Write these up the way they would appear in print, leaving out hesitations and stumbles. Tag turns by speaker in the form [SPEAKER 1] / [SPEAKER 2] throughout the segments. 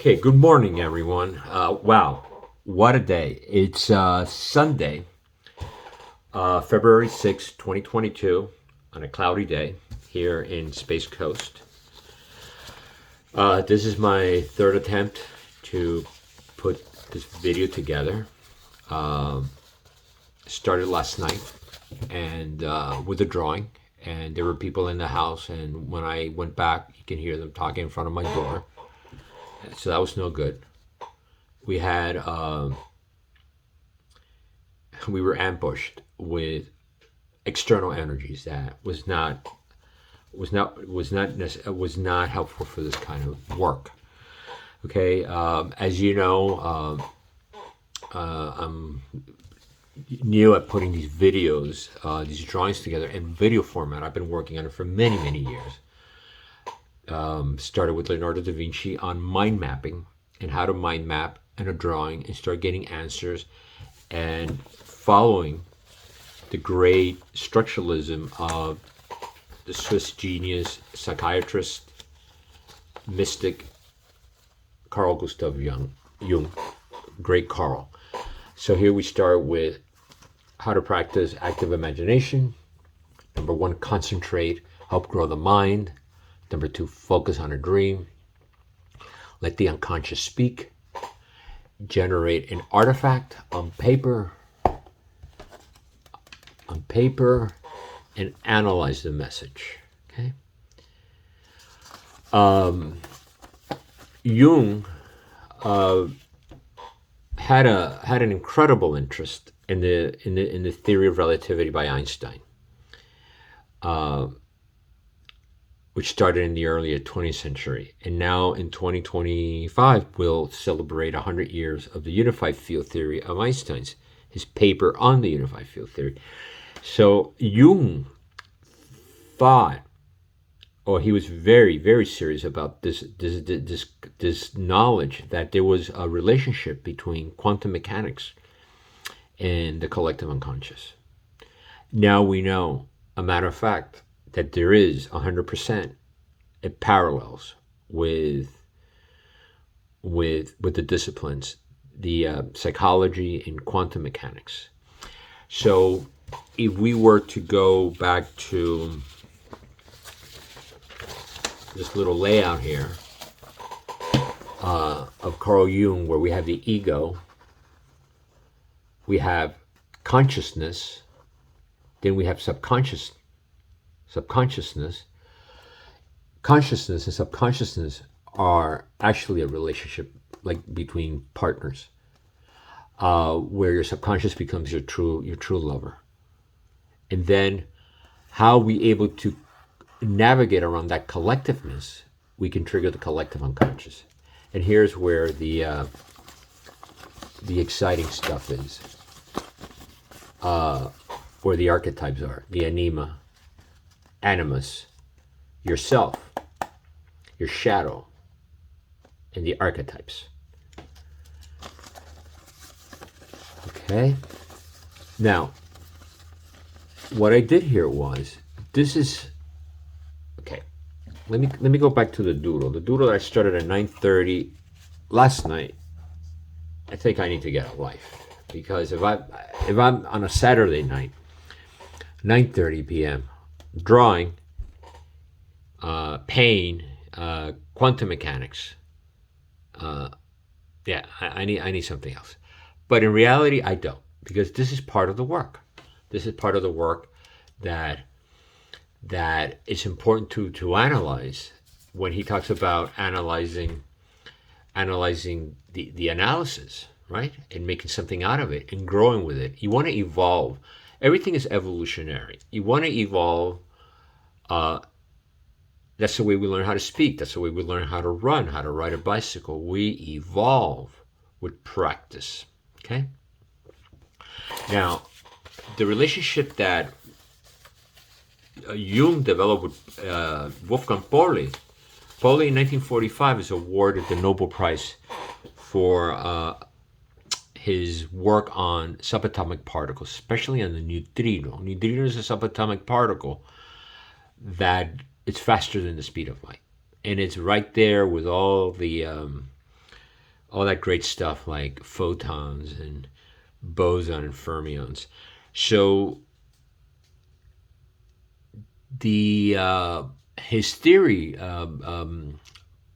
[SPEAKER 1] Okay, good morning, everyone. Wow, what a day. It's Sunday, February 6th, 2022, on a cloudy day here in Space Coast. This is my third attempt to put this video together. Started last night and with a drawing, and there were people in the house, and when I went back, you can hear them talking in front of my door. So that was no good. We had we were ambushed with external energies that was not helpful for this kind of work. Okay, as you know, I'm new at putting these videos, these drawings together in video format. I've been working on it for many years. Started with Leonardo da Vinci on mind mapping and how to mind map in a drawing and start getting answers, and following the great structuralism of the Swiss genius, psychiatrist, mystic, Carl Gustav Jung, great Carl. So here we start with how to practice active imagination. Number one, concentrate, help grow the mind. Number two, focus on a dream. Let the unconscious speak. Generate an artifact on paper, and analyze the message. Okay. Jung had an incredible interest in the theory of relativity by Einstein, which started in the early 20th century. And now in 2025, we'll celebrate 100 years of the unified field theory of Einstein's, his paper on the unified field theory. So Jung thought, or he was very serious about this knowledge that there was a relationship between quantum mechanics and the collective unconscious. Now we know, a matter of fact, that there is 100%. It parallels with the disciplines, the psychology and quantum mechanics. So if we were to go back to this little layout here of Carl Jung, where we have the ego, we have consciousness, then we have subconsciousness. Consciousness and subconsciousness are actually a relationship like between partners, where your subconscious becomes your true lover. And then how we able to navigate around that collectiveness, we can trigger the collective unconscious. And here's where the exciting stuff is, where the archetypes are: the anima, animus, yourself, your shadow, and the archetypes. Okay. Now, what I did here was, this is okay. Let me go back to the doodle. The doodle that I started at 9:30 last night. I think I need to get a life, because if I'm on a Saturday night, 9:30 p.m. drawing, pain, quantum mechanics. I need something else. But in reality, I don't, because this is part of the work. This is part of the work that is important to analyze. When he talks about analyzing the analysis, right, and making something out of it and growing with it. You want to evolve. Everything is evolutionary. You want to evolve. That's the way we learn how to speak. That's the way we learn how to run, how to ride a bicycle. We evolve with practice. Okay? Now, the relationship that Jung developed with Wolfgang Puali. Puali in 1945 is awarded the Nobel Prize for his work on subatomic particles, especially on the neutrino. Neutrino is a subatomic particle that it's faster than the speed of light, and it's right there with all the all that great stuff like photons and boson and fermions. So the his theory,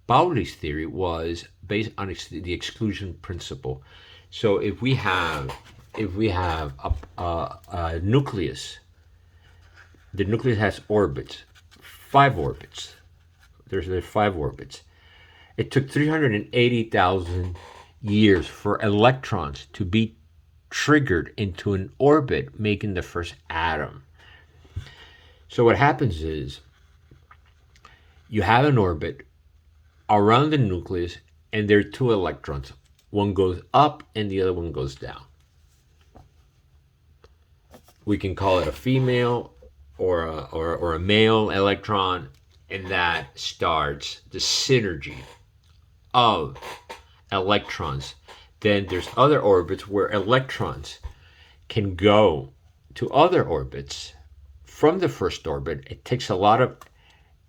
[SPEAKER 1] Pauli's theory, was based on the exclusion principle. So if we have a nucleus, the nucleus has orbits, 5 orbits. There's 5 orbits. It took 380,000 years for electrons to be triggered into an orbit, making the first atom. So what happens is you have an orbit around the nucleus, and there are 2 electrons. One goes up and the other one goes down. We can call it a female or a male electron, and that starts the synergy of electrons. Then there's other orbits where electrons can go to other orbits from the first orbit. It takes a lot of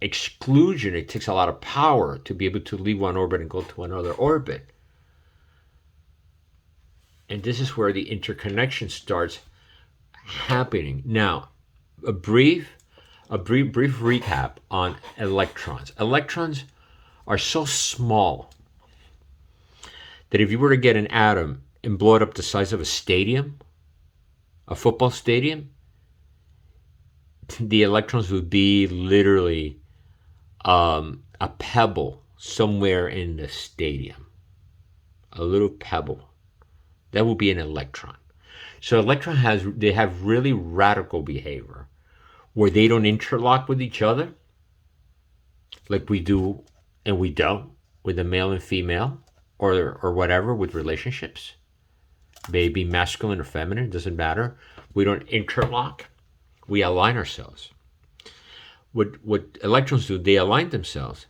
[SPEAKER 1] exclusion, it takes a lot of power to be able to leave one orbit and go to another orbit. And this is where the interconnection starts happening. Now, a brief recap on electrons. Electrons are so small that if you were to get an atom and blow it up the size of a stadium, a football stadium, the electrons would be literally a pebble somewhere in the stadium. A little pebble. That would be an electron. So they have really radical behavior where they don't interlock with each other like we do and we don't with the male and female or whatever with relationships. Maybe masculine or feminine, doesn't matter. We don't interlock. We align ourselves. What electrons do, they align themselves.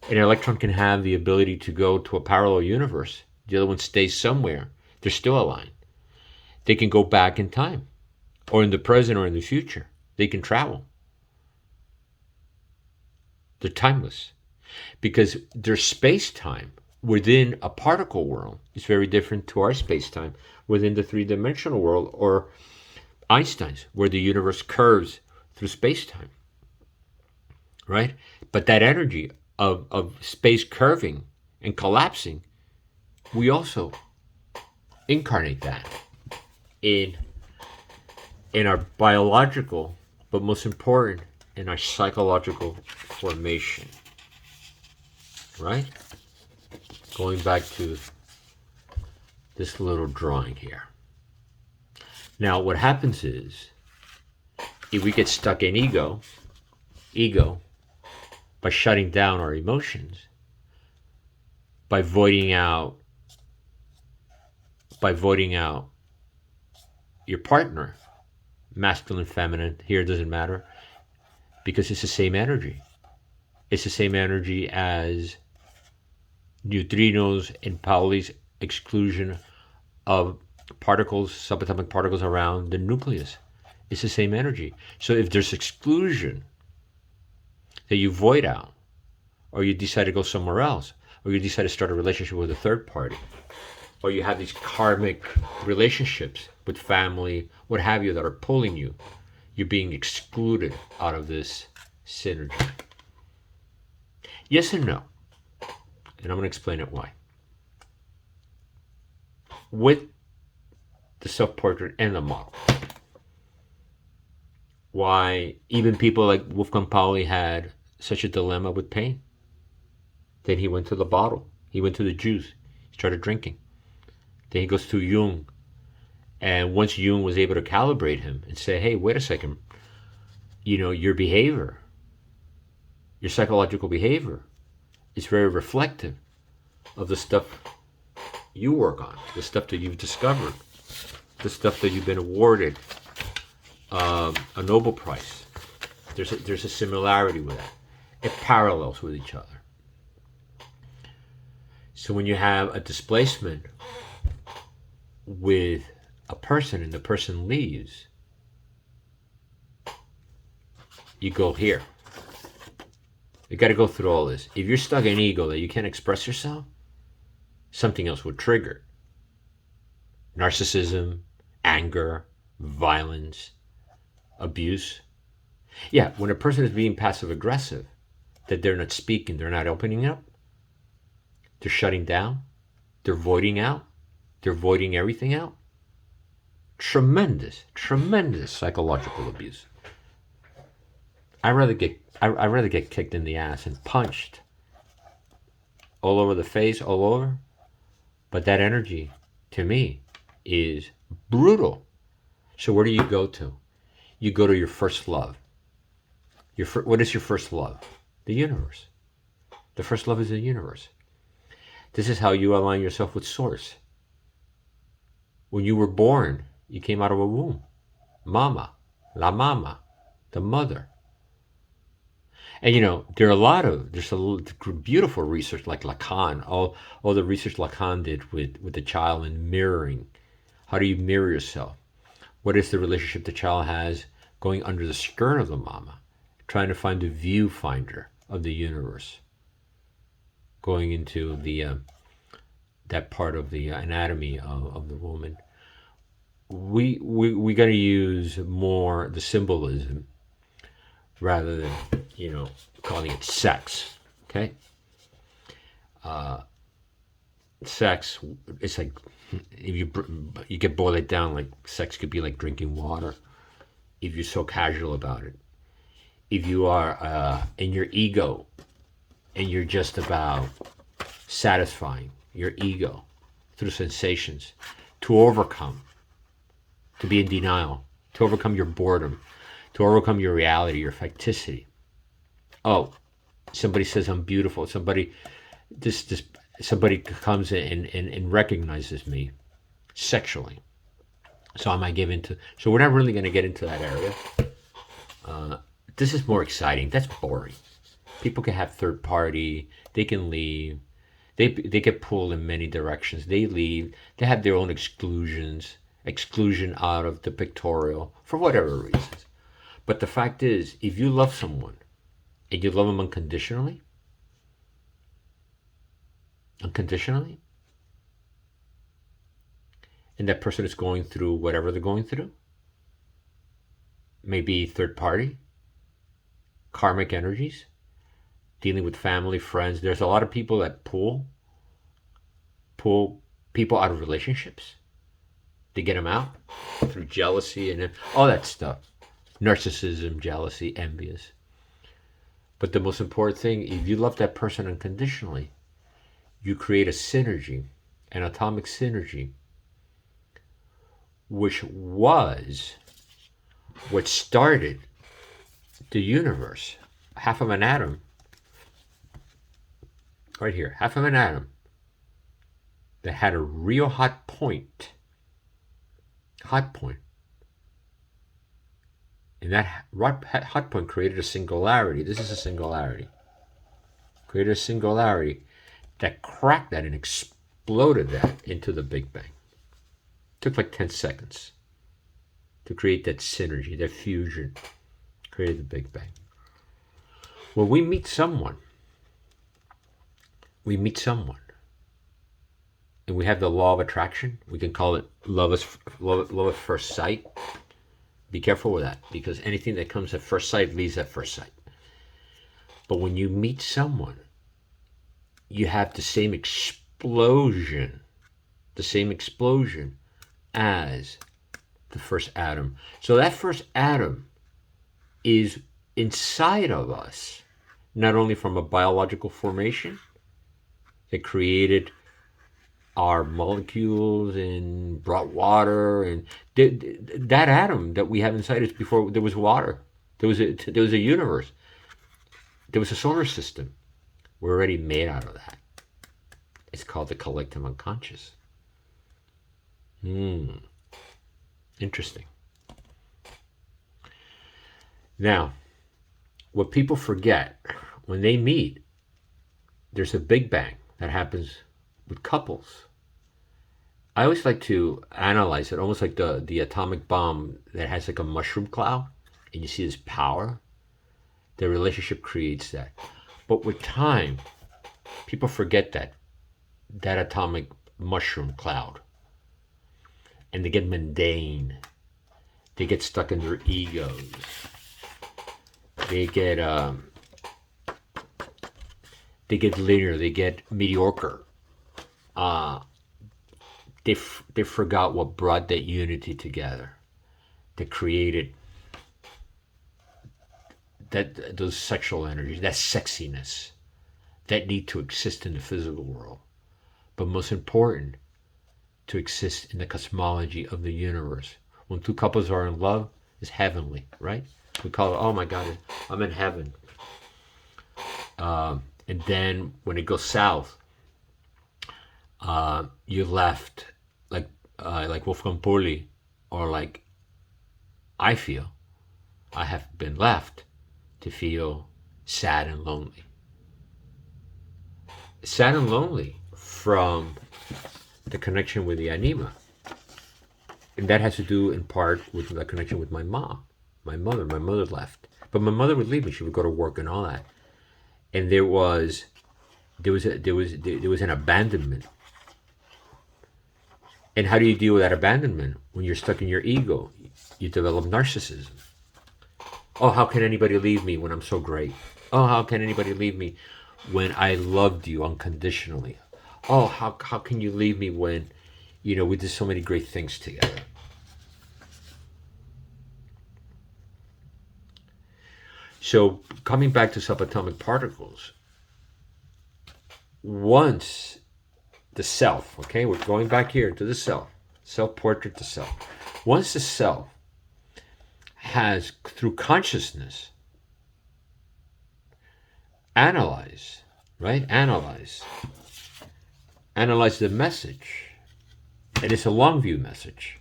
[SPEAKER 1] An electron can have the ability to go to a parallel universe. The other one stays somewhere. They're still aligned. They can go back in time, or in the present or in the future. They can travel. They're timeless. Because their space-time within a particle world is very different to our space-time within the three-dimensional world, or Einstein's, where the universe curves through space-time. Right? But that energy of space curving and collapsing, we also incarnate that in our biological, but most important, in our psychological formation. Right? Going back to this little drawing here. Now, what happens is, if we get stuck in ego, by shutting down our emotions, by voiding out your partner, masculine, feminine, here it doesn't matter, because it's the same energy. It's the same energy as Nutrino's and Pauli's exclusion of particles, subatomic particles around the nucleus. It's the same energy. So if there's exclusion that you void out, or you decide to go somewhere else, or you decide to start a relationship with a third party, or you have these karmic relationships with family, what have you, that are pulling you, you're being excluded out of this synergy. Yes and no. And I'm going to explain it why. With the self-portrait and the model. Why even people like Wolfgang Puali had such a dilemma with pain. Then he went to the bottle. He went to the juice. He started drinking. Then he goes to Jung. And once Jung was able to calibrate him and say, hey, wait a second, your behavior, your psychological behavior is very reflective of the stuff you work on, the stuff that you've discovered, the stuff that you've been awarded a Nobel Prize. There's a similarity with that. It parallels with each other. So when you have a displacement with a person and the person leaves, you go here. You got to go through all this. If you're stuck in ego that you can't express yourself, something else would trigger. Narcissism, anger, violence, abuse. Yeah, when a person is being passive aggressive, that they're not speaking, they're not opening up, they're shutting down, they're voiding out, they're voiding everything out. Tremendous psychological abuse. I'd rather get kicked in the ass and punched all over the face, all over. But that energy, to me, is brutal. So where do you go to? You go to your first love. What is your first love? The universe. The first love is the universe. This is how you align yourself with Source. When you were born, you came out of a womb. Mama, la mama, the mother. And there's a beautiful research like Lacan, all the research Lacan did with the child and mirroring. How do you mirror yourself? What is the relationship the child has going under the skirt of the mama, trying to find the viewfinder of the universe, going into that part of the anatomy of the woman. We got to use more the symbolism rather than calling it sex. Okay, sex. It's like if you get boiled it down, like sex could be like drinking water. If you're so casual about it, if you are in your ego, and you're just about satisfying your ego through sensations, to overcome, to be in denial, to overcome your boredom, to overcome your reality, your facticity. Oh, somebody says I'm beautiful. Somebody comes in and recognizes me sexually. So am I given to? So we're not really going to get into that area. This is more exciting. That's boring. People can have third party. They can leave. They get pulled in many directions. They leave. They have their own exclusion out of the pictorial for whatever reasons. But the fact is, if you love someone and you love them unconditionally, and that person is going through whatever they're going through, maybe third party, karmic energies, dealing with family, friends. There's a lot of people that pull people out of relationships. They get them out through jealousy and all that stuff. Narcissism, jealousy, envious. But the most important thing, if you love that person unconditionally, you create a synergy, an atomic synergy, which was what started the universe. Half of an atom, right here, half of an atom that had a real hot point. And that hot point created a singularity. This is a singularity. Created a singularity that cracked that and exploded that into the Big Bang. It took like 10 seconds to create that synergy, that fusion, created the Big Bang. When we meet someone, and we have the law of attraction. We can call it love at first sight. Be careful with that, because anything that comes at first sight leaves at first sight. But when you meet someone, you have the same explosion as the first atom. So that first atom is inside of us, not only from a biological formation that created our molecules and brought water, and that atom that we have inside us, before there was water, there was a universe, there was a solar system. We're already made out of that. It's called the collective unconscious. Interesting. Now, what people forget, when they meet, there's a Big Bang that happens with couples. I always like to analyze it almost like the atomic bomb that has like a mushroom cloud, and you see this power. The relationship creates that. But with time, people forget that that atomic mushroom cloud, and they get mundane. They get stuck in their egos. They get linear. They get mediocre. They forgot what brought that unity together, that created those sexual energies, that sexiness, that need to exist in the physical world, but most important, to exist in the cosmology of the universe. When two couples are in love, it's heavenly, right? We call it, oh my God, I'm in heaven. And then when it goes south, you're left like Wolfgang Puali, or like I feel, I have been left to feel sad and lonely. Sad and lonely from the connection with the anima. And that has to do in part with the connection with my mom, my mother. My mother left. But my mother would leave me. She would go to work and all that. And there was an abandonment. And how do you deal with that abandonment? When you're stuck in your ego, you develop narcissism. Oh, how can anybody leave me when I'm so great? Oh, how can anybody leave me when I loved you unconditionally? Oh, how can you leave me when, we did so many great things together? So coming back to subatomic particles, once the self, okay, we're going back here to the self-portrait to self. Once the self has, through consciousness, analyze the message, and it's a long view message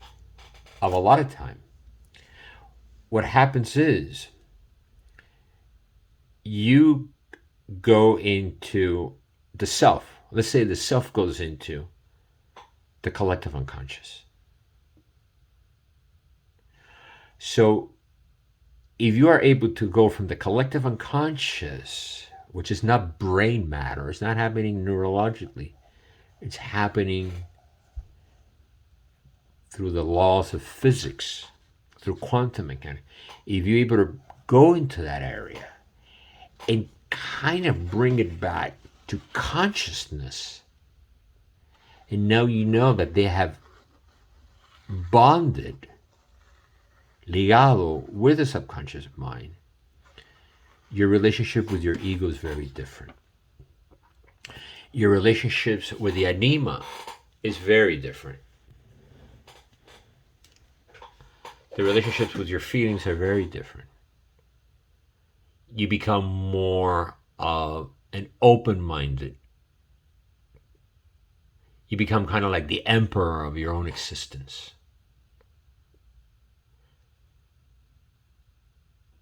[SPEAKER 1] of a lot of time. What happens is you go into the self. Let's say the self goes into the collective unconscious. So if you are able to go from the collective unconscious, which is not brain matter, it's not happening neurologically, it's happening through the laws of physics, through quantum mechanics. If you're able to go into that area and kind of bring it back to consciousness, and now you know that they have bonded, ligado, with the subconscious mind, your relationship with your ego is very different. Your relationships with the anima is very different. The relationships with your feelings are very different. You become more of an open-minded. You become kind of like the emperor of your own existence.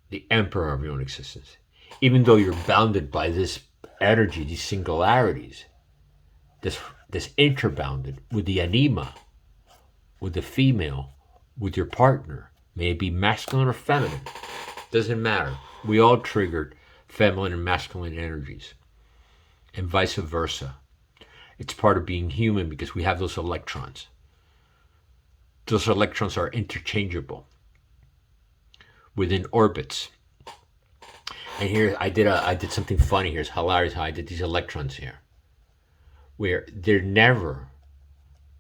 [SPEAKER 1] The emperor of your own existence. Even though you're bounded by this energy, these singularities, this interbounded with the anima, with the female, with your partner, may it be masculine or feminine, doesn't matter. We all triggered feminine and masculine energies, and vice versa. It's part of being human because we have those electrons. Those electrons are interchangeable within orbits. And here I did something funny here. It's hilarious how I did these electrons here, where they're never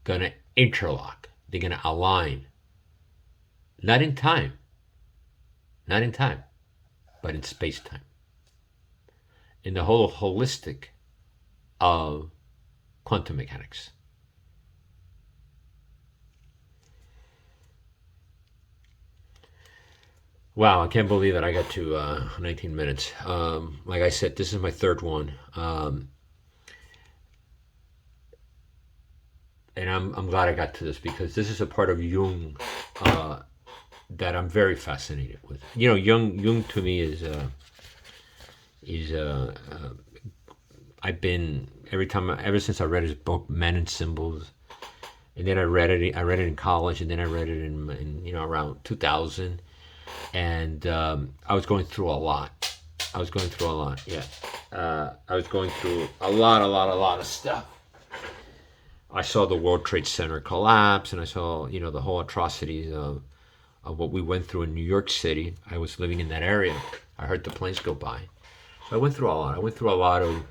[SPEAKER 1] gonna interlock. They're gonna align. Not in time, but in space-time. In the whole holistic of quantum mechanics. Wow, I can't believe it. I got to 19 minutes. Like I said, this is my third one. And I'm glad I got to this because this is a part of Jung that I'm very fascinated with. Jung to me is I've been ever since I read his book Men and Symbols, and then I read it in college, and then I read it in around 2000, and I was going through a lot. Yeah. I was going through a lot of stuff, I saw the World Trade Center collapse, and I saw, the whole atrocities of what we went through in New York City. I was living in that area. I heard the planes go by. So I went through a lot. I went through a lot of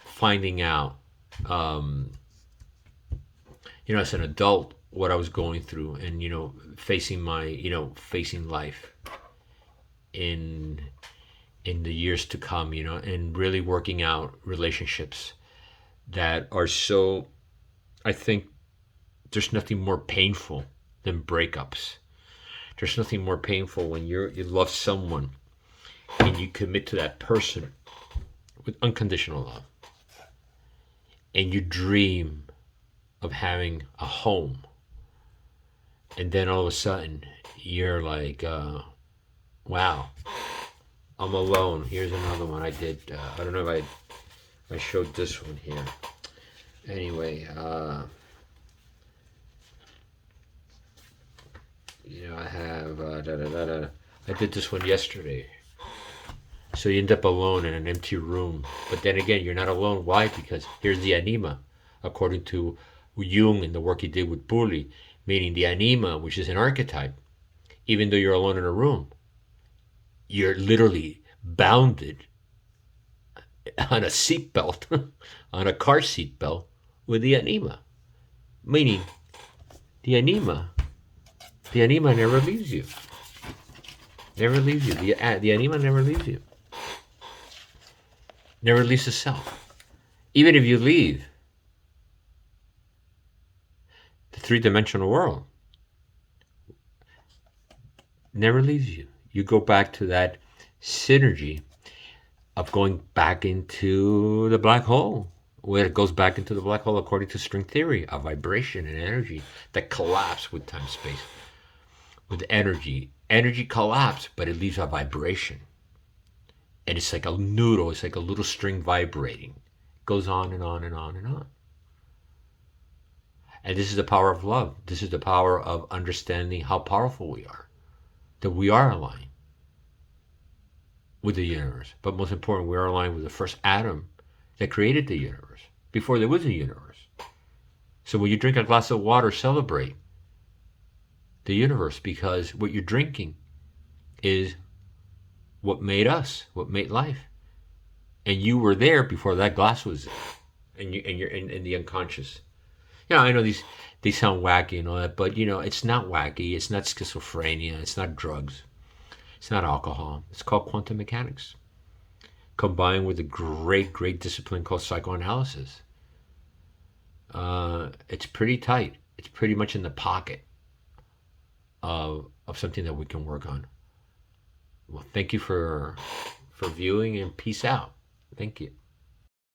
[SPEAKER 1] finding out, um, as an adult, what I was going through, and facing facing life in the years to come, and really working out relationships that are so. I think there's nothing more painful than breakups. There's nothing more painful when you love someone and you commit to that person with unconditional love, and you dream of having a home, and then all of a sudden you're like, wow, I'm alone. Here's another one I did. I don't know if I showed this one here. Anyway, I have I did this one yesterday. So you end up alone in an empty room. But then again, you're not alone. Why? Because here's the anima, according to Jung and the work he did with Puali, meaning the anima, which is an archetype. Even though you're alone in a room, you're literally bounded on a seatbelt, on a car seatbelt with the anima. Meaning, the anima never leaves you. Never leaves you. The anima never leaves you. Never leaves the self. Even if you leave the three-dimensional world, never leaves you. You go back to that synergy of going back into the black hole, where it goes back into the black hole according to string theory, a vibration and energy that collapse with time-space. With energy collapse, but it leaves a vibration. And it's like a noodle, it's like a little string vibrating. It goes on and on and on and on. And this is the power of love. This is the power of understanding how powerful we are. That we are aligned with the universe. But most important, we are aligned with the first atom that created the universe, before there was a universe. So when you drink a glass of water, celebrate the universe, because what you're drinking is what made us, what made life. And you were there before that glass was there. And you're in the unconscious. I know these sound wacky and all that, but it's not wacky. It's not schizophrenia. It's not drugs. It's not alcohol. It's called quantum mechanics, combined with a great discipline called psychoanalysis. It's pretty tight. It's pretty much in the pocket of something that we can work on. Well, thank you for viewing, and peace out. Thank you.